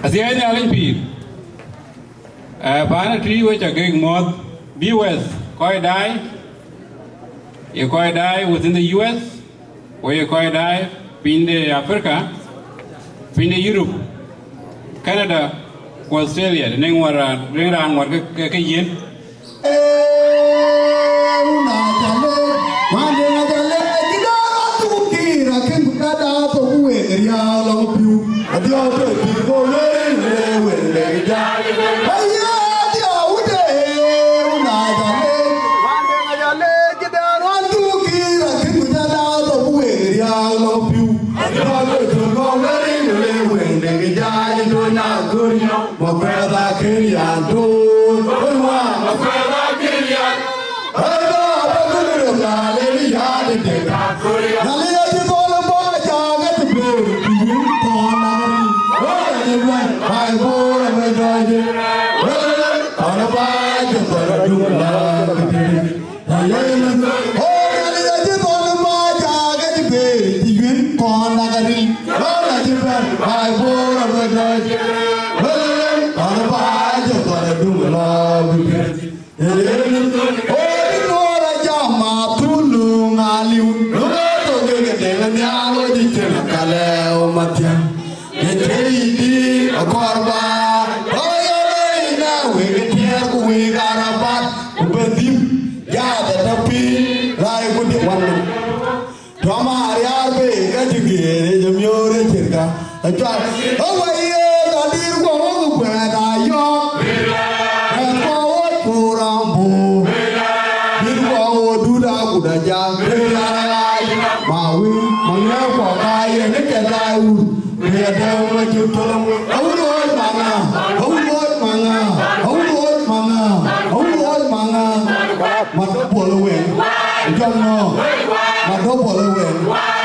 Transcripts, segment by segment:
Asian Olympic. Bana tree which are getting more viewers, koi die. You koi die within the US, or you koi die in the Africa, in the Europe, Canada, Australia, the name were ring around what yen. Hãy subscribe cho kênh Ghiền Mì Gõ để không bỏ lỡ những video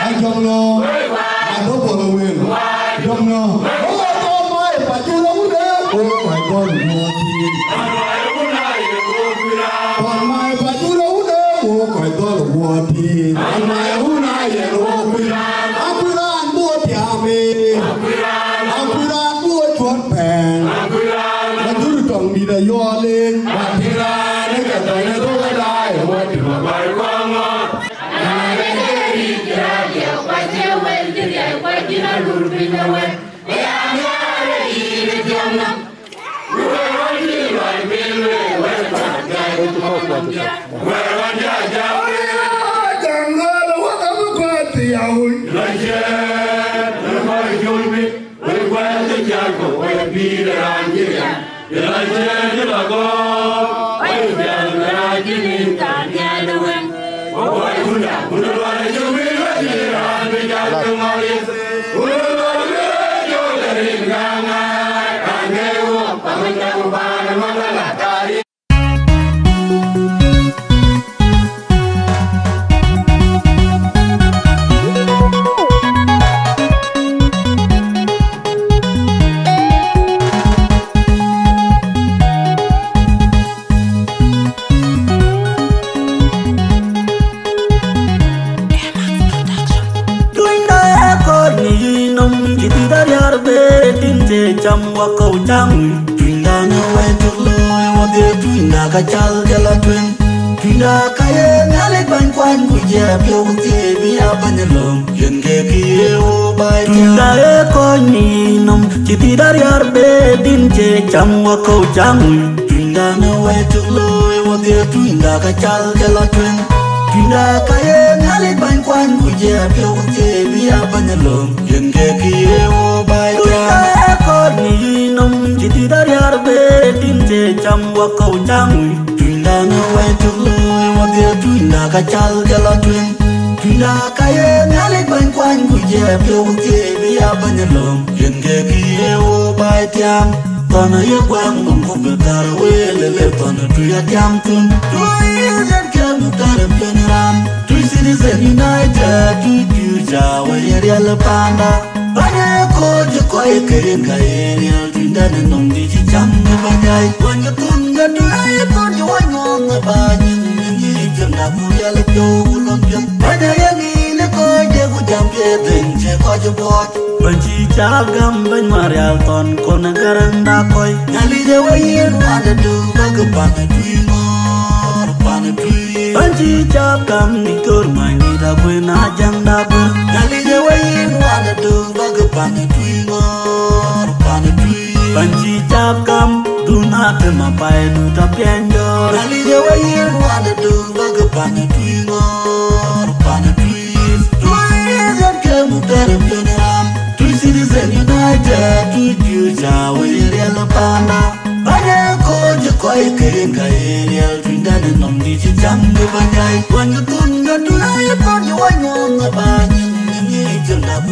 hấp dẫn. Banchi chagam ben marial ton kona garanda koi ngali je wayin wada du bagapana tuingor pana tui Banchi chagam ni kur mani da buena janda bur ngali je wayin wada du bagapana tuingor pana tui Banchi chagam dunate mapai du tapienjo ngali je wayin wada du bagapana tuingor pana tui Tuizan kemu terapioneram Citizen United, to future, we real panda. Banya koji koi kain kairial, twindan and on the jungle banyai. When you couldn't get to life, on you on the banyan, and you eat your love,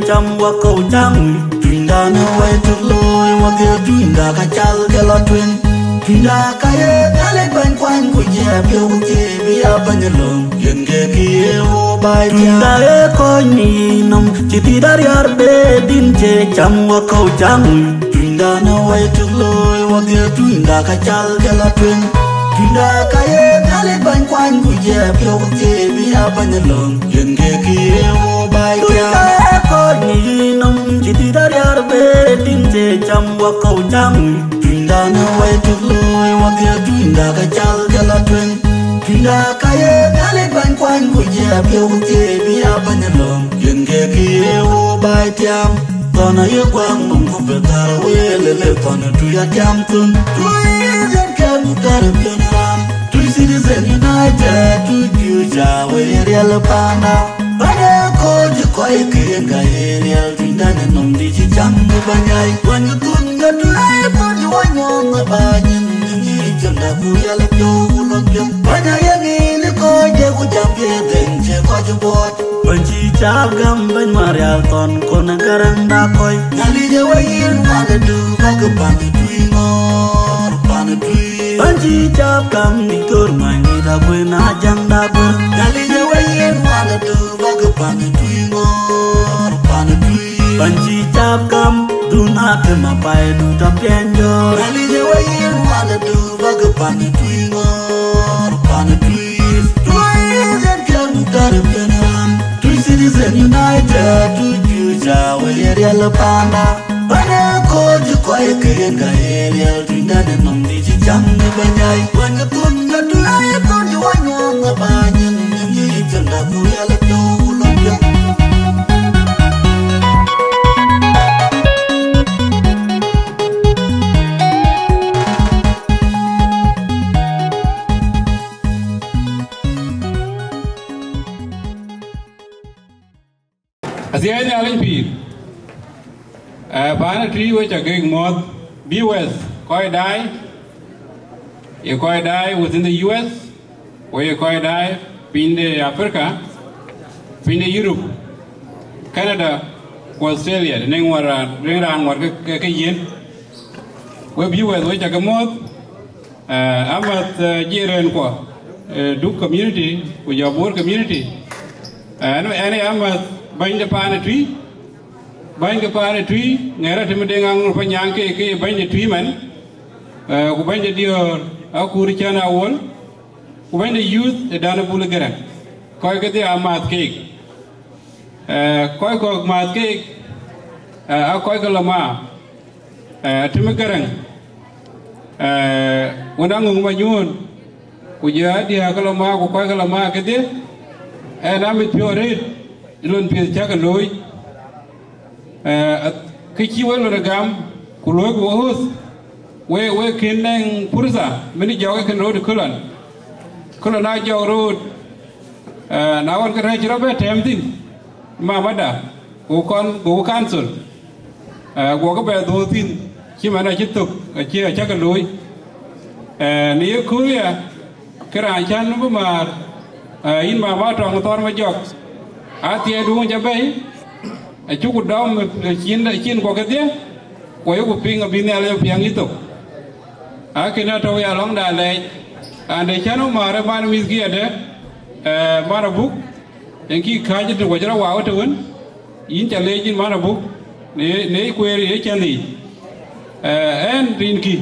Chăm qua cầu trăng Truyền đà nơ quay thức lôi Qua kia truyền đà ca chal kia lo truyền Truyền đà ca yê Đã lấy bánh quanh của dẹp Yêu của chê Vì áp bánh nhân lộn Yên kê kia vô bài Truyền đà yê coi nì nông Chỉ tí đá riar bê Đinh chê chăm qua cầu trăng Truyền đà nơ quay thức lôi Qua kia truyền đà ca chal kia lo truyền Truyền đà ca yê Đã lấy bánh quanh của dẹp Yêu của chê Vì áp bánh nhân lộn Yên kê kia vô bài Có nhị nông chỉ tí đá riar bê Đinh chê chăm qua cầu trăng Truyền đà nơ quay thức lôi Qua kia truyền đà ca chal kia lo truyền Truyền đà ca yê Đã lấy bánh quanh của dẹp Yêu của chê Vì áp bánh nhân lộn Yên kê kia vô bài tiam Tona yê quang mong khúc bê thara quê Lê lê tona tui ya tiam tun Tui dân kê mù tara pion ram Tui Citizen United Tui future we real panda Banya koji koi kain kairial Twindan and on the jungle banyai When you couldn't get to life on you on the banyan And you eat your love, we all of you love you Banya yangi ni koi je ku jampi Den che koi je bot Banchi chagam ben marial ton kona garanda koi Ngali je wayin wada du bagapana tuingor pana tui Banchi chagam ni kur mani da buena janda bur Ngali je wayin wada du Bagapana tuingor pana tui Banchi chagam dunate mapai du tapienjo Ngali je wayin wada du Bagapana tuingor pana tui Tuizan kemu terapioneram Tui Citizen United to future we real panda Banya koji koi kain kairial Twindan and on the jungle banyai When you couldn't get to life on you on the banyan And you eat your love, we all of you Asian Olympic. Bana tree which are going more. Be with koi die. You koi die within the US, or you koi die in the Africa, in the Europe, Canada, Australia. The name was ring around what yen. We be with which are going more. I'm at year and qua. Do community with your board community. And I'm at buying the pine tree. Buying the pine tree, never to me down for Yankee, buying the tree man, who buying the deer, a Kurichana wall, who buying the youth, the Dana Bulagara. Koi get the Amat cake. Koi cock mat cake, a koi lama, Timikarang. When I'm on my own, would you add the Akalama, who koi lama get there? And I'm with pure red. You don't feel Chakaloy. Kichiwell Ragam, Kulog was where Kindang Pursa, many Jogakan Road to Kulan. Kulana Jog Road. Now one can reach Robert Hampton, Mamada, who can go cancel. Walk about those things, Chimana Chitok, a chair Chakaloy. Near Korea, Karanchan Numar, in my water on the Thorma Jogs. Atia doing Jabay. A chuku dom chin quakatia, where you ping a binale of Piangito. I cannot away along that lake. ande chano mare man wizgi ade mana buk enki kaje to wajara wawata won yin challenge mana buk ne query e chali en rinki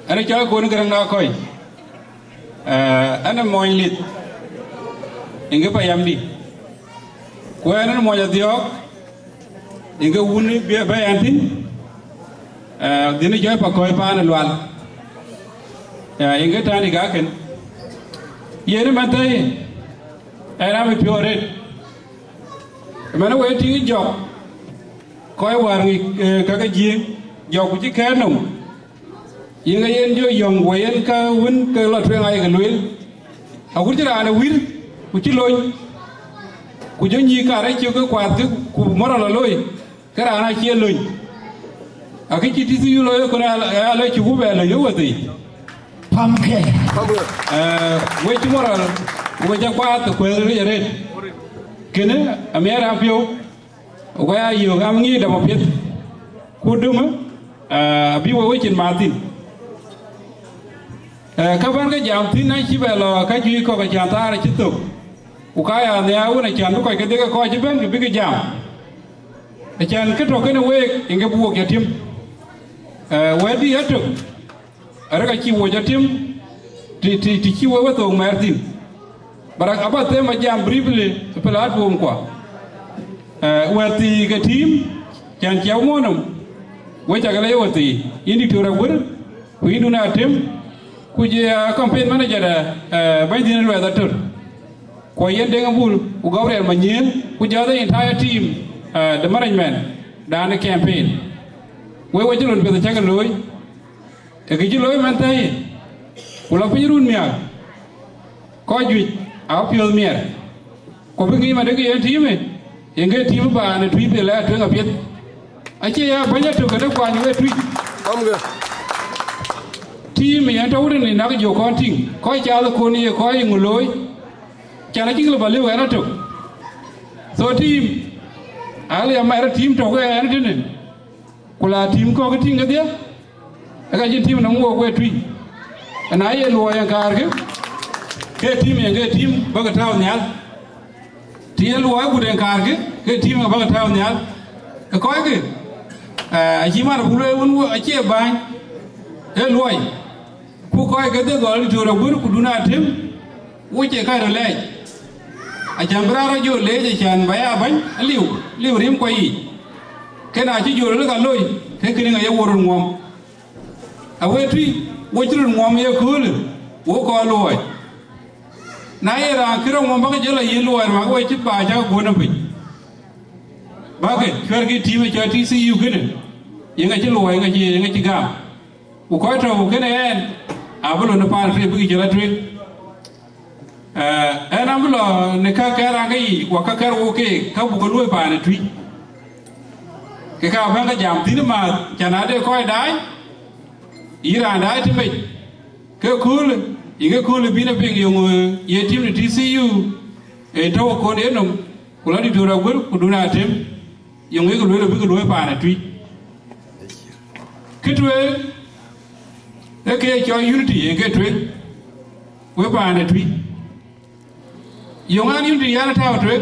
ana cha ko ngarang na koy ana moylit inga payamdi ko ana moya diok inga wuni be bayantin dina joy pa koy pa na lwal inga tani ga ken yene matay era mi piore mana we ti jok koy war ngi ka ji jok ji kanum yinga yen jo yong wen ka win ka la twen ay ga lwel a ku jira na wir ku ci loy ku jo nyi ka ra ci ko kwat ku moro la loy kara na ci loy a ki ti yu loy ko ala ci bu be la yo wati pamke we ci moro we ja kwat ko re re kene amera pio ko ya yo am ngi da mo pet ku duma bi wo we cin martin ka ban ga jam tin na ci belo ka ju ko ga jam ta ra ci to ku ka ya ne awu na chan ko ga de ko ci ben bi ga jam e chan ka to ne we inga bu ga tim we di ato ara ga ci wo ja tim ti ci wo to martin barak abate ma jam briefly platform quoi we ti ga tim chan ci amonum we ta ga le wati indi to ra wur ku indu na tim kuje campaign manager by the weather ko yende ngabul u Gabriel Manyen kuje the entire team the management down the campaign we wajulon be the chagal loy e gi loy man tay kula pirun mia ko ju a pio mier ko bi ngi ma de ge team e nge team ba na twi be la to ngapet ache ya banya to ga kwa ni we twi amga team ya tawre ni na jo konting ko cha ko ni ko nguloi chana jinglo bale wa to so team ali amara team to ko ya ni kula team ko tinga dia aga jin team na ngo ko tui na ye lo ya karge ke team baga taw nyal ti lo wa guden karge ke team baga taw nyal ko ke a ji mar bulo won a che ban e loy ku ko ga de gol to ro gur ku duna tem wuce ka da lai a jambra ra jo le je chan baya ban liu rim ko yi kana ji jo le ga loy ke kini ga ye worun ngom a we tui wo jurun ngom ye kul wo ko loy na ye ra kiro ngom ba je la ye loy ma ko chi ba ja go na bi ba ke kwer gi ti me cha ti si yu kene ye ga ji loy ga ji ga ku ko to kene en abulo na par tre bi jela tre abulo ne ka kara ngai wa ka kar wo ke ka bu ko loy pa ne tri ke ka ba ga jam tin ma chana de ko dai ira dai ti me ke kul inge kul bi na pe yo ye tim ni TCU e to ko ne no kula di tora gur ku duna tem yo ngai ko loy bi ko loy pa ne tri kitwe eke cho unity eke twe we pa ne twi yonga unity ya ta twe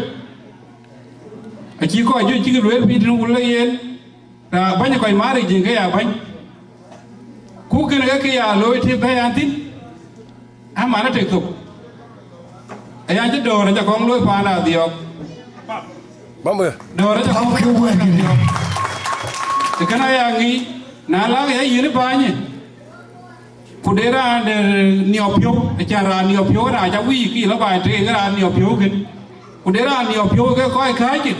a chi ko ju chi lwe bi dun wala yen ta banya ko mari jinga ya ban ku ken ke ya lo ti ba yantin ama na te to aya je do ra ja kong lo pa na dio bamba do ra ja kong ku wa dio te kana ya ngi na la ya yiri ba ni kudera de niopyo achara niopyo ra ja wi ki la ba te ra niopyo ken kudera niopyo ke ko ka ji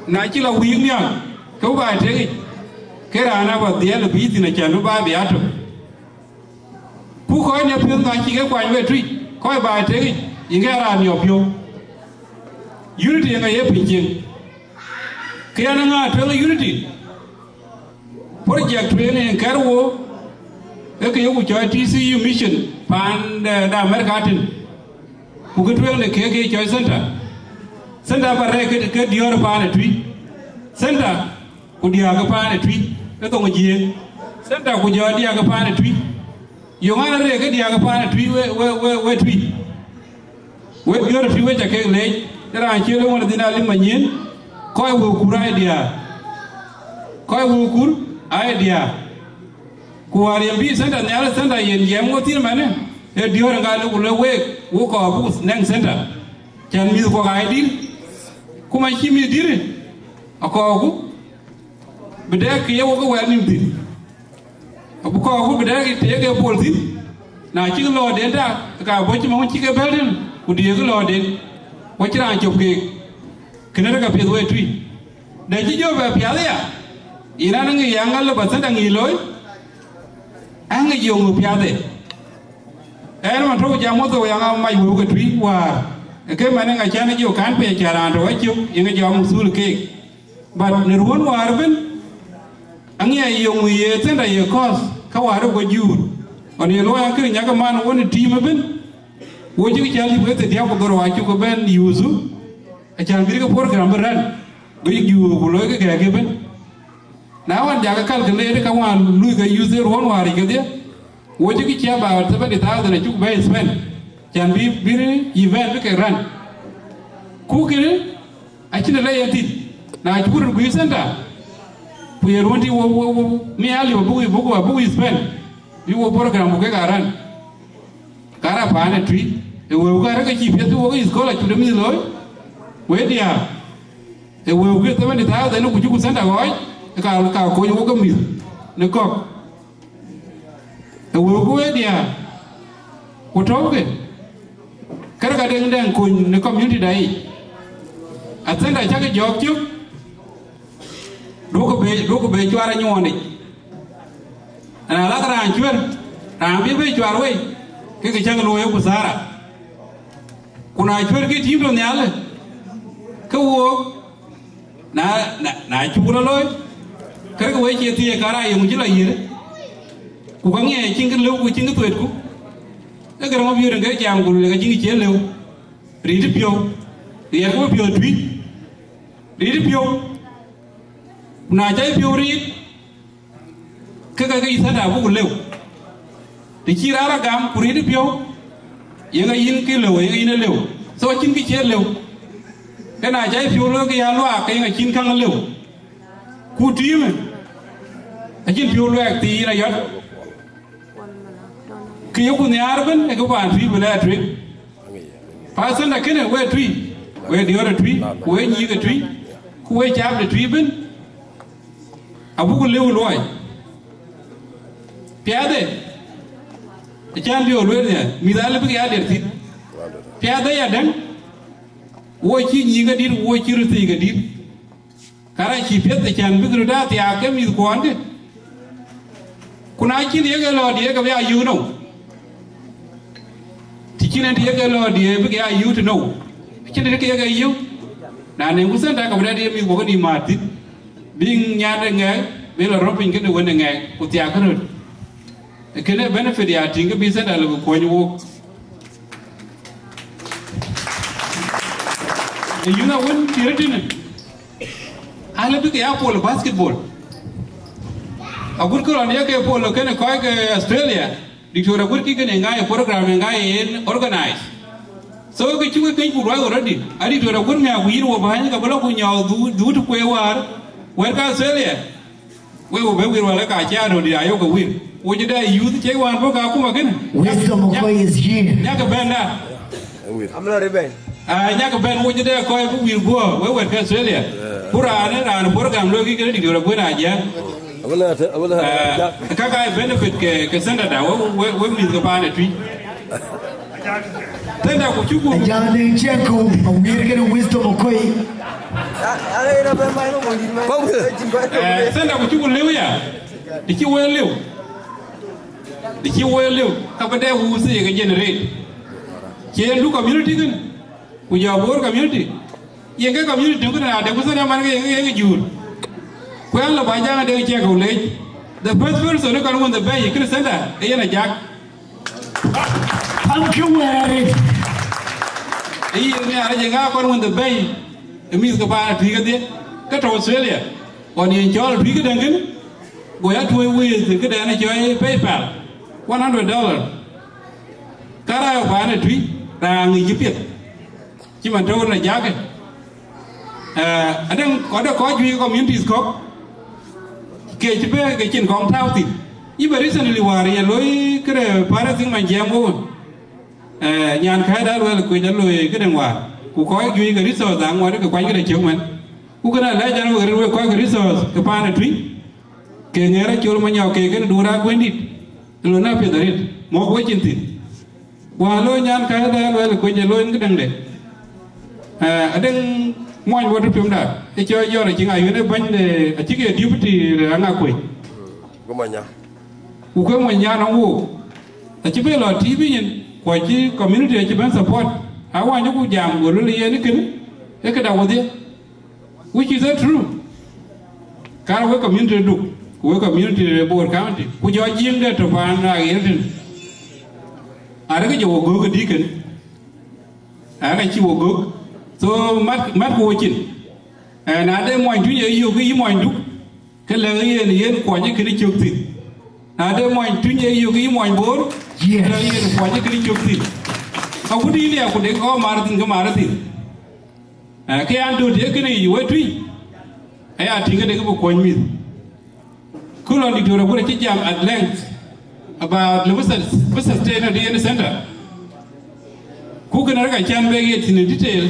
na chi la wi nya ko ba te ke ra na ba dia le bi tin cha no ba bi ato ku ko ne pyo ga chi ke kwa we tri ko ba te inga ra niopyo unity nga ye pinjin ke na nga to unity project training karwo eke yoku choy TCU mission pan da America tin ku gutwel ne ke choy center ba re ke dior pa ne twi center ku dia ga pa ne twi e to ngije center ku jo dia ga pa ne twi yongana re ke dia ga pa twi we twi we yor twi we take le ra chelo wona dina lim manyin koy wo kurai dia koy wo kur idea kuari bi center nyala center yen yem ngotin mane e dior ngalo ko we wo ko bu neng center chan mi ko ga dir kuma chimi dire ako ku bedek ye wo ko wel nim dir abu ko ku bedek te ge polti na chi lo de da ka bo chi mo chi ge belden ku die ge lo de wo chi ran chop ge kinere ka pe we tui de chi jo ba pya ya ina nang yangal ba center ngi loy ang yung pya de er man to ja mo to yang mai wo ke tui wa ke mane nga chana jo kan pe charan to chu inga jo musul ke but ne ruon war ben ang ya yung ye tenda ye kos ka war go jur on ye lo ya ke nya ka man woni tim ben wo ji chali bu te dia ko doro wa chu ko ben yuzu a chan bir ko program ran go yu bu lo ke ben na wan ja ka kal ke le ka wan lu ga user ruon war ke dia wo ji ki ba ta ba de ta da chu ba spend can be event we can run. Cooking, I can lay at it. Now I couldn't go center. We are wanting me ali book spend. You will program we can run. Carapan tree. The worker keep it to his college to the middle. Where they are. They will get 70,000 and you send a boy. The car go you walk a mill. The cock. The work where they are. What talking? Karaga deng kun ne community dai atenda chake jokyu doko be chwara nyone ana la kara chwer ta bi be chwar we ke chang lo ye kusara kuna chwer ke tim do nyale ke wo na chura loy karaga we che ti kara ye mujila yire ku gange chinga lo ku chinga tuet ku cái cái đó bây giờ cái chàng của cái gì chế liều đi đi piêu đi ăn có piêu truy đi đi piêu nãy trái piêu đi cái sao nào cũng liều thì chỉ ra gam của đi đi piêu những cái in cái liều những cái liều sau chín cái chế liều cái nãy trái piêu nó cái alo cái ngày chín khang liều cụ trí mà cái chín piêu loẹt tí là giật khi yêu con nhà bên cái bạn truy về lại truy, phải xem là cái này về truy, về điều là truy, về nhiều cái truy, về chạm là truy bên, à bố con liêu loài, pia đấy, chạm liêu loài này, mình đã lấy cái gì đấy, pia đấy à đắng, về chỉ nhiều cái đi, về chỉ rồi cái đi, cái chỉ pia đấy chạm biết rồi đó thì à cái mình quan đấy, con ai chỉ đi cái lo đi cái bây giờ yêu đâu. China dia ke lo dia be ya you to know china ke ya you na ne musan ta ka bra dia mi ko di mati bing nya de nge be lo ropin ke de wona nge ko tia ka no ke ne benefit ya tinga bi sa da lo ko nyu you know when tiratin ala be ya polo basketball agur ko ne ke polo ke ne ko ke Australia Dictora working in a program and organize. So we took a cake for already. I did a good now. We were behind a block when you do to where where can sell it? We were very well like a child or the Iowa win. Would you dare use the J1 book? I'll come again. Wisdom is here. Yakabanda. I'm not a band. Yakaband, would you dare call we go? Where can sell it? Put on it and a program looking at it. You're a good idea. Kaka benefit ke senda da we mi ga bana tui tenda ku chuku jani cheko ngir ke wisdom ko yi senda ku chuku lew ya di ki we lew ka ba de wu se ga generate ke lu community gan ku ja bor community ye ga community ko na de ku se na man ga jur well, the Bajanga de Jago late. The first person who can win the bay, you could send that. They in a jack. Thank you, Eric. He can win the bay. The Miss Gabana Trigger there. Got to Australia. When you enjoy a Trigger Duncan, go out to a wheel to get an enjoy PayPal. $100 kara yo bana tui rangi jipit chỉ mà trâu là giá cái ở đây có duy communities có cái chỉ biết cái chuyện con thao thì như vậy recently wari lối cái para sinh mạnh giang vô nhàn khai đã rồi là quên đã rồi cái đằng ngoài cụ có duy cái resource rằng ngoài đó cái quanh cái này chiếu mình cụ cái này lấy cho nó rồi coi cái resource cái pana tui cái nghe ra chiếu mà nhau cái đồ ra quên đi rồi nó phải đấy một cái chuyện gì qua lối nhàn khai đã rồi là quênจะlối cái đằng đấy ở đây mọi người đều biết cái cho do là chính ai người bên để chỉ cái deputy là ngã quỷ có mấy nhà cụ có mấy nhà nó ngu chỉ biết là TV nhìn qua chỉ community chỉ bên support à qua những cụ già người lớn này cái đầu tiên which is true cả với community đủ với community board county cụ cho riêng để cho bạn là cái gì à cái chỗ gỡ cái đi cái cái chiều gỡ so mắt vô chỉnh nãy đây mọi thứ gì yêu cái mọi lúc cái lời yên quả những cái chụp thịt nãy đây mọi thứ gì yêu cái mọi bốn lời yên quả những cái chụp thịt không có đi đâu cũng để có mà thịt cái anh tôi thấy cái này yêu ấy ấy à thì cái đấy có một quan niệm cứ lo đi rồi cũng chỉ jam at length about the sustainability center cũng cái này cái chăn về cái in detail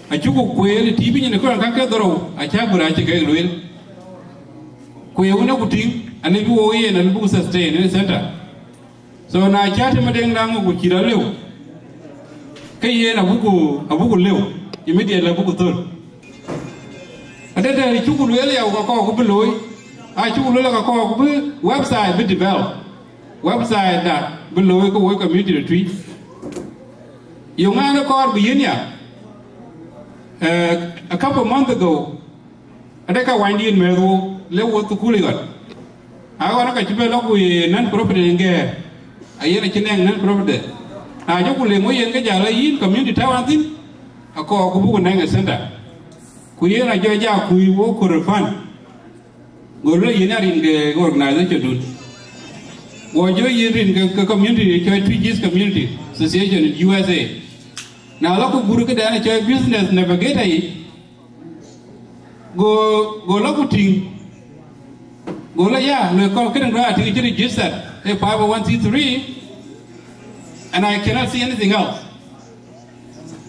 a chuko kweli tibi ni ko kan ka doro a cha bura chi ga lwel ko yuna kuting ani bi wo ye na bu sustain ni center so na cha te madeng dango ku kira lew kai ye na buku lew immediate la buku tol ada da chuko lwel ya ko bu loy a chuko lwel ka ko bu website bi develop website da bu loy ko wo community retreat yunga na ko bi yin a couple of months ago, I think I went in Meru, level to Cooligan. I want to keep a look with non-property in Gare. I hear a chinang non-property. I just will leave in community town. I call Kubu Nanga Center. Kuyen a Jaja, we walk for a fund. Go in the organization. What you're in the community, Church Community Association in USA. Now, look, Guru Kadana business navigator. Go look thing. Go like, yeah, no, I think it registered a 501c3, and I cannot see anything else.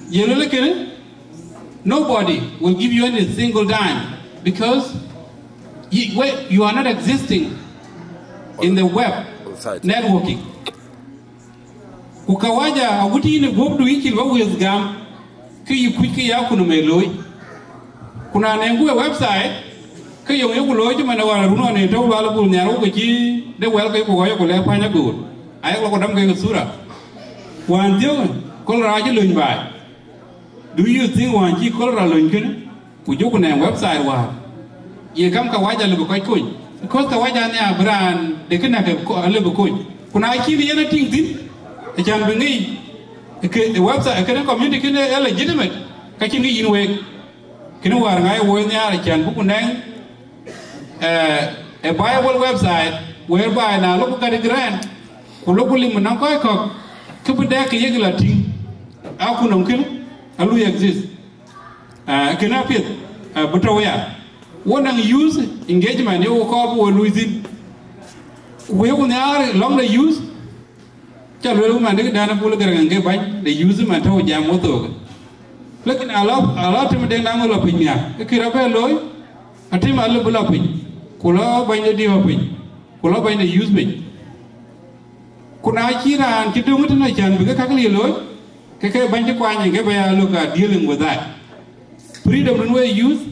You look at it, nobody will give you any single dime because you are not existing in the web networking. Kukawaja awuti ni gobdu iki lwawez gam ki yukwiki ya kuno meloi kuna nengu website ki yung loi chuma na wala runo ne tawu wala bul nyaro ko ci de wel kay ko yo ko le panya gol ay ko dam kay sura wan dio ko ra ji luñ bay do you think wan ci ko ra luñ ken ku joku ne website wa ye gam ka waja le ko kuñ because ka waja ne abran de kana ko le ko kuñ kuna ci ni yana ting tin it can be the website can community can legitimate catching in way can wear I win there can book a Bible website whereby now look at a grant who locally Manakoi cock Kupudek Yagla team Akunum Alu exist can appear but aware one use engagement you call for losing we will long the use cho luôn mà nước đa nó pula cái cái bánh để use mà thôi giảm mô tô. Lekin alot thì mình đang làm một pin nha. Cái kia là lối, anh em ăn lúc là pin. Kula bánh để đi vào pin, kula bánh để use pin. Kuna ai chỉ là anh chỉ đúng cái này chẳng vì cái gì lối. Cái bánh chỉ qua những cái bây lúc là dealing with that. Freedom in way use.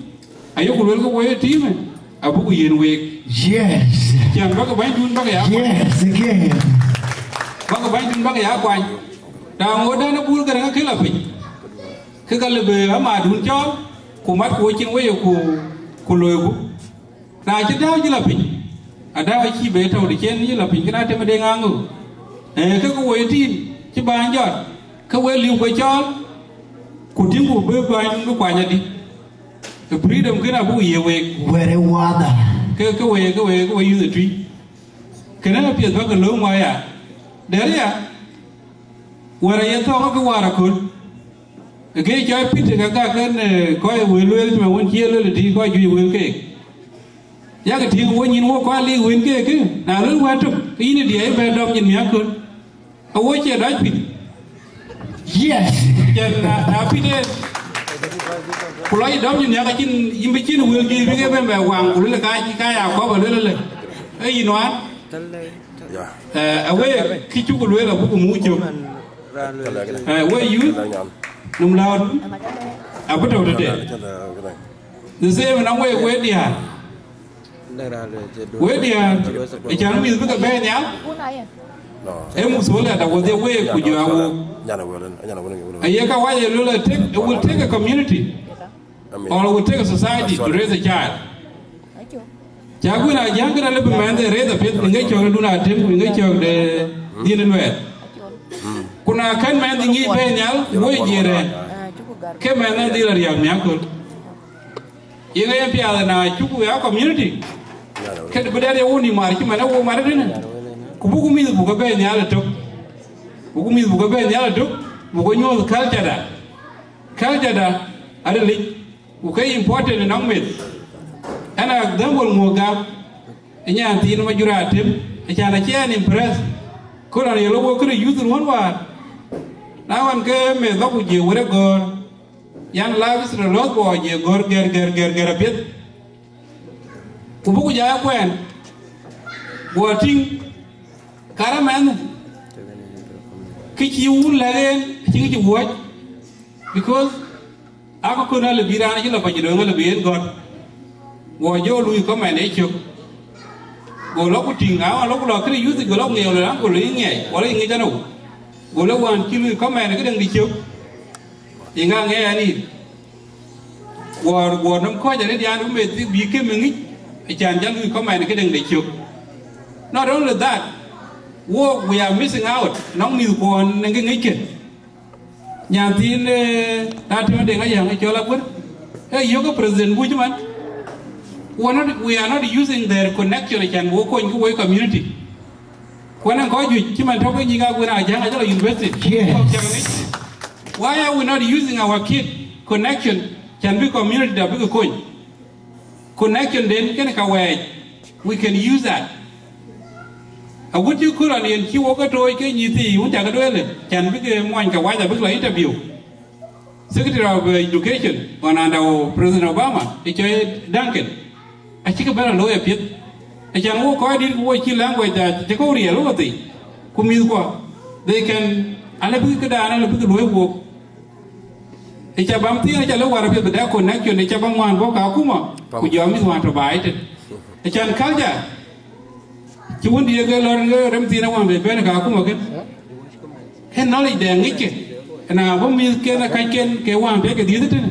Ayo kula cái way team. Abu cái yên way. Yes. Chẳng có cái bánh đun bác cái. Yes again. Bác bánh đun bác cái quanh, đào ngồi đó nó buồn cái đó cái là pin, cái là về mà đun cho, cụ mắt cụ chín quay cụ lôi cụ, này chứ đào như là pin, à đào chỉ về thầu để trên như là pin cái nào thì mà đen ngang ngủ, cái quay tin, chứ bàn giọt, cái quay liu quay cho, cụ tiếng cụ bê bánh nó quay nhặt đi, cái freedom cái nào cũng nhiều về, where water, cái way use the tree. cái này là việc bắt cái lúa ngoài à đấy à ngoài ra yên thọ cái ngoài là cồn cái chơi pít thì các cái coi vui luyện mà muốn chia luyện thì coi vui vui cái giá cái thiêu muốn nhìn mua qua li luyện cái nào luyện qua chút cái này đi về đông nhìn nhá cồn ở ngoài chơi đói pít Yes. chơi là pít đấy kulai dom ni ya kacin imbe cin wil gi bi ga be wang kul le ka ya ko ba le ai yin wan awe ki chu kul le bu mu chu we yu num law abu to de the same na we dia e chan mi bu ka be nya e mu so le da wo de we ku ju awo aye ka wa le le take will take a community or will take a society to raise a child. Chaguna Jangana live man they raise a pet in nature do not attempt in nature of the dinner. Kuna can man the knee penal, way dear. Came and dealer young uncle. Yanga na Chuku community. Can the Budari only mark him and over Maradina. Kubumi the Bukabe in the other took. Bukumi Bukabe in the other took. Bukonyo culture. Culture, I don't think. Okay, important in Angmit. And I then will move up. And you are the Majuratim. I can't impress. Could I yellow could use one word? Now I'm game a dog with you with a girl. Young lives the Lord boy, you go get a bit. Kubuja Quen. Working Caraman. Kick you Lagan, think you what? Because aku kena lebih rana je lah pajudang lebih God. Wajah lui kau mana ecuk. Golok ku tinggal, golok ku lak ni youth golok ni orang golok ingai, golok ingai janu. Golok wan kili kau mana kedeng dicuk. Ingat ingai ni. War nam kau jadi dia anu mesti bikin mengik. Jangan lui kau mana kedeng dicuk. Not only that, we are missing out. Nong ni kau nengi ngikit. Nhà tin ta thấy đến cái dạng cho là quân, cái yêu cái president vui chứ man, we are not using their connection and work in cái community. When I'm going to chứ man thâu cái gì cả quân ai chẳng ai cho là university. Why are we not using our kid connection can be community đã bị cái connection đến cái này cả way we can use that. Would you could on in Q walk toy cái gì thì muốn chẳng có đôi lên chẳng biết cái mọi cái quái là biết lấy interview Secretary of Education còn under President Obama thì chơi Duncan anh chỉ có biết là lối biết anh chẳng có coi đi qua chi language là chỉ có riêng lúc gì cũng như qua they can anh biết cái đó anh biết cái lối buộc thì cha bám tiếng cha lúc qua biết được connection thì cha bám ngoan có cả cũng mà cũng giờ mới ngoan trở bài thì chẳng khác chứ chú muốn đi cái lối cái rem tiền nào về bên cả cũng mà cái knowledge đàng ấy chứ nào có mi cái là cái hoàng cái gì thế này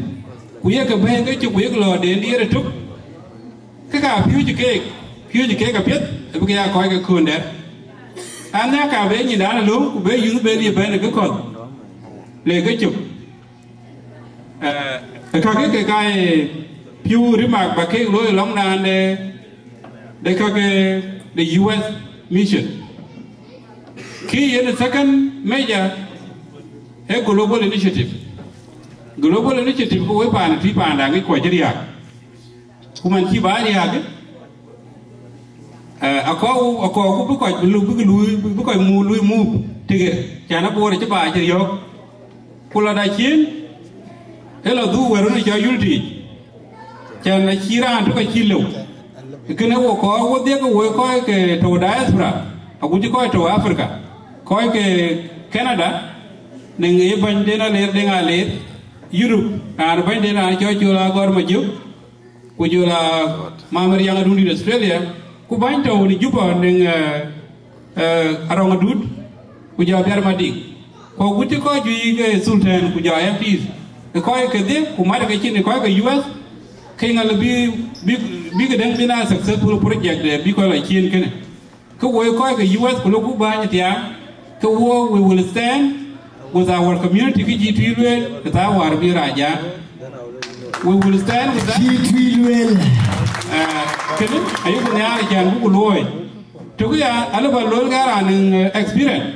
quý cái bên cái chú quý cái lò đến đi ra chút cái cả phiếu chỉ cái cả biết bây giờ coi cái khuôn đấy anh nhá cả bên nhìn đã là luôn bên dưới bên đi bên là cái con lấy cái chụp cái phiếu đi mặc và cái lối lóng đàn để cái the U.S. mission. Key in the second major a global initiative. Global initiative ko we pan fi pan da ngi ko jiriya. Kuma ki ba ni ha ke? Ako ko ko lu ko mu tige. Kana bo re ba jiriyo. Kula da chin hello du weru ni jo yulti. Kana kira to ka kilo. Kena wo dia ko wo ko ke to diaspora aku ji ko to Africa ko ke Canada neng e bandena le denga le Europe ar bandena jo jola gor ma ju ku jola mamar yang adu di Australia ku ban to ni juba neng arong adut ku jo biar madi ko guti ko ju ke sultan ku jo MPs ko ke de ku mar ke chin ko ke US Kaya lebih kedeng bina successful project deh, bi kalau ikin kene. Kau kau ke US kalau kau banyak tiang, kau we will stand with our community ke G2 kita war bi raja. We will stand with that. G2 Kene, ayo punya jangan buku loy. to ya alaba lol gara ning experience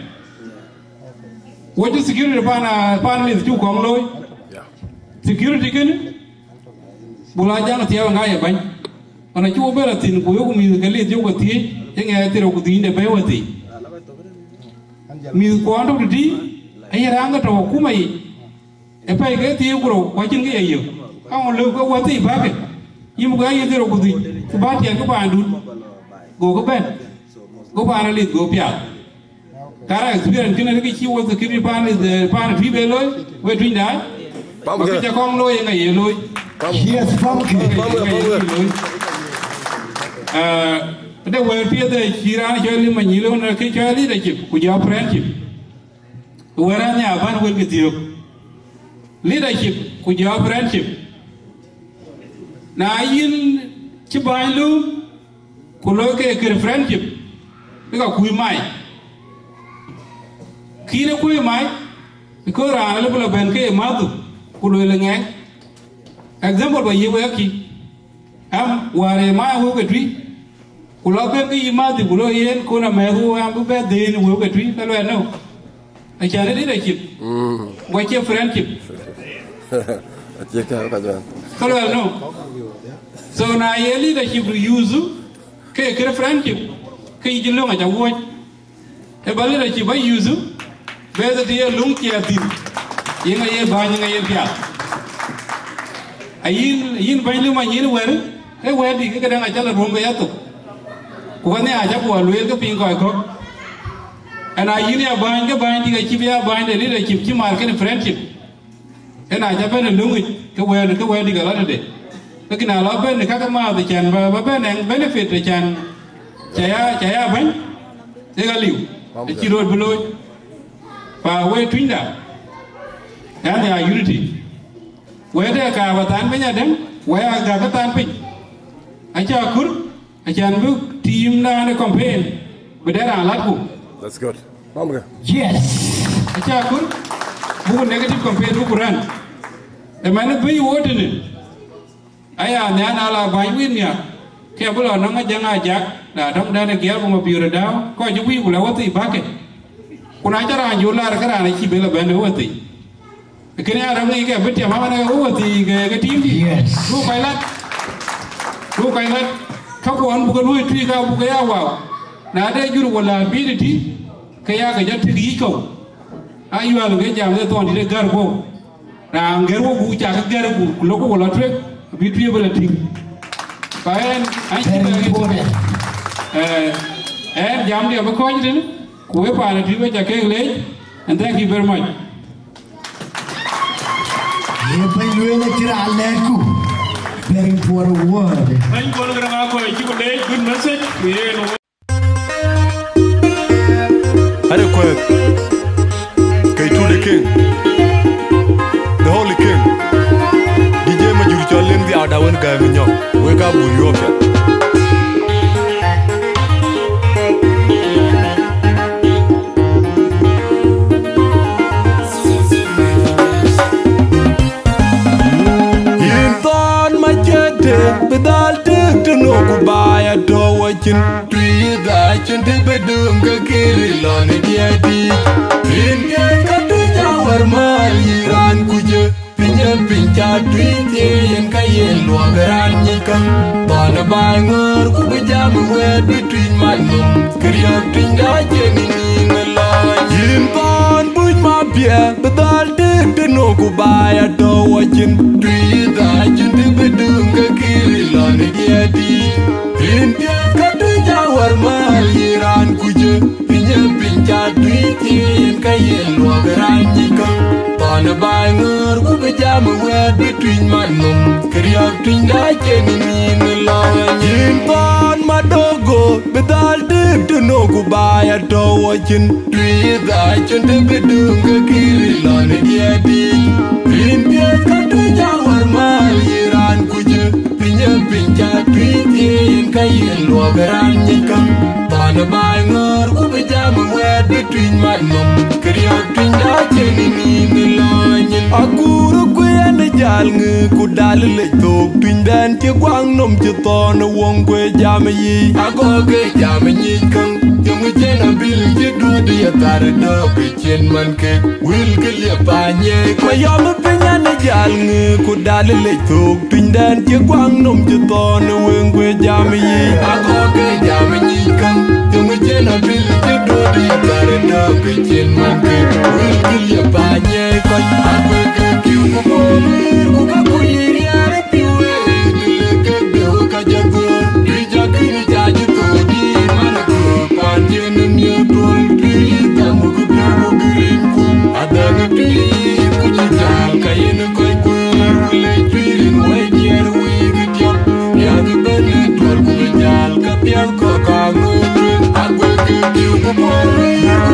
what is security pan is chu kong loy security ken bula jang tiaw nga ya ban ona chu bela tin ku yo mi ke le jo ko ti nge ti ro ku ti ne be wati mi ko ando ti ay ranga to ku mai e pa ke ti ku ro wa chin ge yo ka on le ko wati ba ke yim ga yi ti ro ku ti ku ba ti ko ba ndu go ko ben go ba na li go pya kara experience kin ke chi wo security pan is pan ti be loy we twin da ba ke ja kong loy nga ye loy Yes, pumpkin. The word Peter Chiran Jolly Manilo and Kitcha leadership, which are friendship. Where I have one with you. Leadership, which are friendship. Now in Chibailu, Kuloke friendship, because we might. Kina Kui might, because I am a little bank, Madu, Kululang. Example by you working. Ware ma wo ke twi kula be ki ma di bulo yen ko na me ho am be de ni wo ke twi kalo no a chare leadership what your friendship kalo no so na ye leadership use ke friendship ke ji lo nga wo e ba leadership ba use be da ye lung ki atin yenga ye ba nga ye pya ayin ba lu ma yin wer e wedi ke kadang ajala rombe yato ko ne aja ko luel ke pin ko ana yini abang ke bang diga chibia bang de le chip chi mar ke friendship ena aja ben lungi ke wedi ga la de ke na la ben ka ma de chan ba ben en benefit de chan chaya ban de ga liu de chi ro bulo pa we twinda and their unity we de ka watan benya dem we ga ka tan pin acha kur achan bu team na ne campaign bedara latku That's good. Mamga. Yes. acha kur bu negative campaign bu kuran e man bu wote ne aya ne ana la bai win ya ke bu la nga janga jak da dong da ne gel bu ma biura da ko ju wi bu la wati bake kuna jara anjula ra kara ne ki bela bende wati kene ara ngi ke betia mama ne wati ke team di bu pailat ko kay nat kako an buga loy tri ka buga ya wa na de juru wala ability ka ya ga jatti gi ko ayu alu ge jam de ton de gar go na ngero bu ja ga gar bu lo ko wala trek bi tri bela ting baen an ci jam de ba ko ni ko we pa na tri be ja ke le and thank you very much Ye pai luela tira aleku. Very important word. Thank you, good message. Hare Kwek, Kaitu the King, the Holy King. DJ Majuri Cholin the Adawan Gavinyo, wake up with you up. Bedal tek to no goodbye to watching three guys and the bedroom kiri lon diadi in ka tu jawar mali ran kuje pinjan pincha twiti en kayen lo garan nikam bana bangor ku jam we between manum kriya tinda jeni ni la yin ban buj ma bia bedal tek to no goodbye to watching three guys and the bedroom kiri lon diadi in ka tu jawar mali ran kuje pinjan pincha twiti en kayen lo garan nikam bana bangor ku jam we between manum kriya tinda jeni ni la yin ban madogo bedal tek to no goodbye to watching three guys and the bedroom kiri lon diadi in ka tu jawar mali ran kuje pinjan pincha twiti en kayen lo garan nikam bana bangor ku jam we between manum kriya tinda jeni ni la Aguru kuyane ja jal ngi ku dal le tok twin den ci kwang nom ci ton wong kwe jam yi ago ke jam yi kan yung jena bil ci do di tar do ke chen man ke wil ke le pa nye ko yom penya ne jal ngi ku dal le tok twin den ci kwang nom ci ton wong kwe jam yi ago ke jam yi kan yung jena bil ci do di tar do ke chen man ke wil ke le pa nye ko ago ke ki ko ku ka ku yi are piwe le ke do ka jago ri ja ki ni ja ji to di man ko pan je ne ni tol ki ta mo ku bi mo green ku ada ne ti ku ji ja ka yin ko ku le ti rin we jer we ki ti ya ga ben ne tol ku bi ja ka pian ko ka ngo ago ke ki ku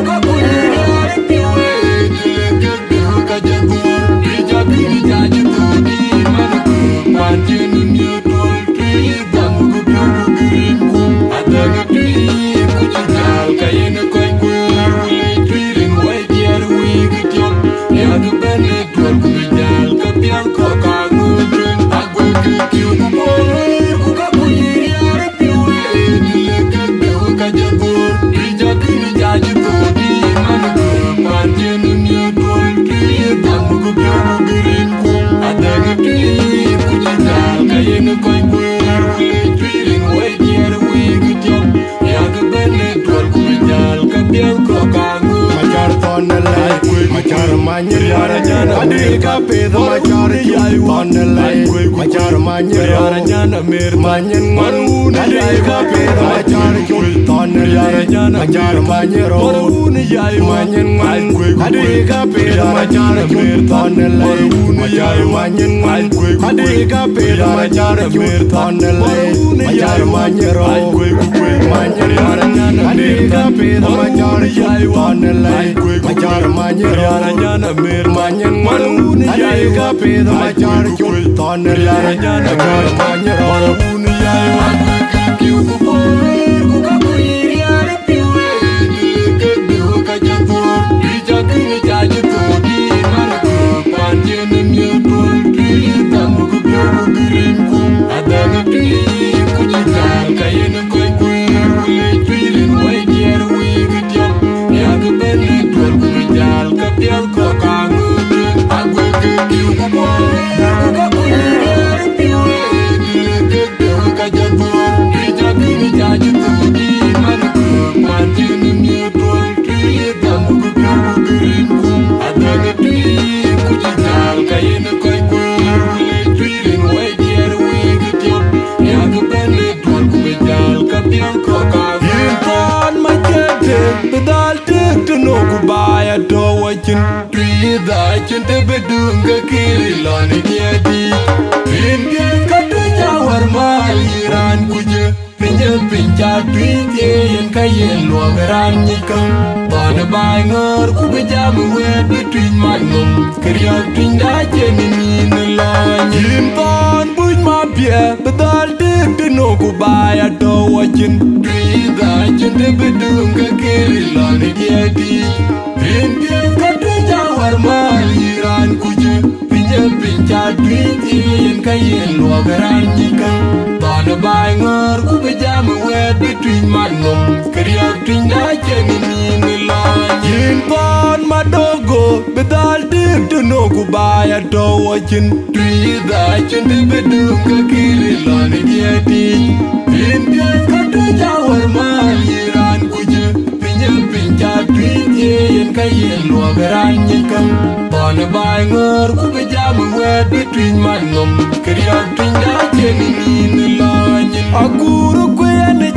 ka ku yi are piwe le ke do ka jago Kini jaji todi manaku Panjeni nyotol tui Tamu kubiru girinku Adana tui kuchijal Kayena koi kuar Wile tuirin wajiar wigitiok Yaga bane tuar kubijal Kapian koka ngudun Agwe kikiu kupolir Kukapuyiri arapiwe Nileke dewa kajabur Rija kini jaji todi manaku Panjeni nyotol tui Tamu kubiru girinku Adana tui kuchijal Kayena koi kuar Wile tuirin wajiar wigitiok Yaga bane tuar kubijal Kapian koka ngudun Machar tonelai, machar manyar Adika pedo machar tonelai, machar manyar manyan ngon Adika pedo machar tonelai, machar manyar manyan ngon Adika pedo machar tonelai, machar manyan ngon Adika pedo machar tonelai, machar manyar manyan Adika pedo machar tonelai, machar manyar manyan ngon Adika pedo machar tonelai, machar manyar Chin te bedung ke kiri lani diadi Ringe katu jawar maliran kuje Pinja pinja tuiti yen kayen luagaran nyikam Bana bai ngar kube jamu wet between magnum Keriak pinda jeni mina lanyi Limpan buj mapye bedal dik dino kubaya tawa chin Tuida chin te bedung ke kiri lani diadi Ringe katu jawar maliran kuje Pinja pinja tuiti yen kayen luagaran nyikam Bana bai ngar kube jamu wet between magnum Keriak pinda jeni mina lanyi Limpan madogo bedal dik dino kubaya tawa chin Tuida chin te bedung ke kiri lani diadi Ringe katu jawar maliran kuje Pinja pinja tuiti yen kayen luagaran nyikam Bana bai ngar kube jamu wet between magnum Keriak pinda jeni mina lanyi Akuru kwe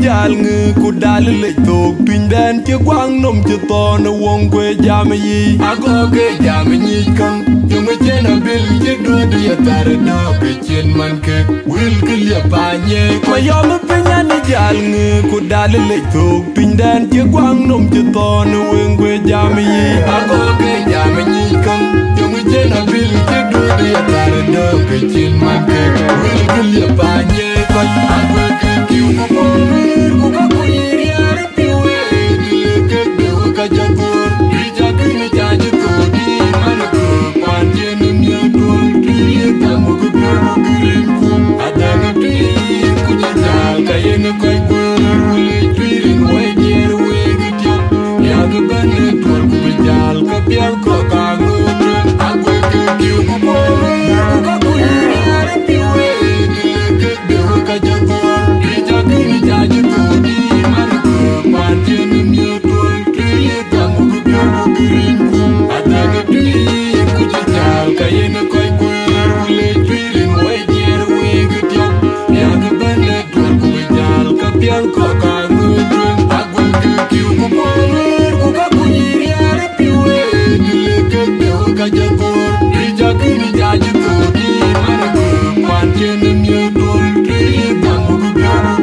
jal ngi ku dal le tok twin den ci kwang nom ci ton wong kwe jam yi ago ke jam yi kan yung jena bil ci do di tar do ke chen man ke wil ke le pa nye ko yom penya ni jal ngi ku dal le tok twin den ci kwang nom ci ton wong kwe jam yi ago ke jam yi kan yung jena bil ci do di tar do ke chen man ke wil ke le pa nye ko ago ke ki ko Kuka kuyiri are piwe Nileke dewa kajagur Rija kini jaji todi Manaku panjenu nyatol Kiri tam green kum adana twin kujal kayen koy gwel wule twin way jer we gityo ya ga ban tol kujal ka pian ko ka ngudren agwe ke kiu ko pore ka kuyare piwe ke de ka jago rija kini jaji todi man ko man chen mi tol triye tamu ko green kum adana twin kujal kayen koy gwel wule twin way jer we gityo ya ga ban tol kujal ka pian ko ka ngudren agwe ke kiu ko pore ka kuyare piwe ke de ka jago rija kini jaji todi man ko man chen mi tol triye tamu ko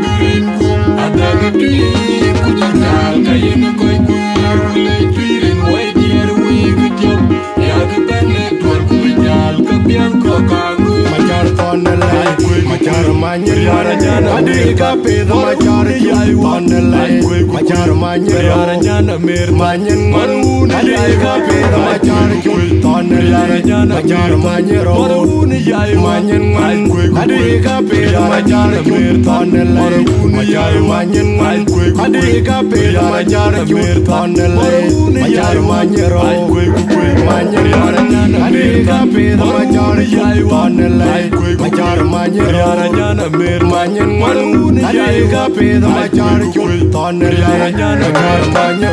green kum adana twin kujal kayen koy gwel wule twin way jer we gityo ya ga ban tol kujal ka pian ko ka Machar on the line, Machar Manyan, Adika pay the Machar on the line, Machar Manyan, Manyan, Adika pay the Machar on the line, Machar Manyan, Adika pay the Machar on the line, Machar Manyan, Adika pay the Machar on the line, Machar Manyan, Adika pay the Machar on the line, Machar Manyan, Manyan, Adika pay the Machar on the line, Machar Manyan,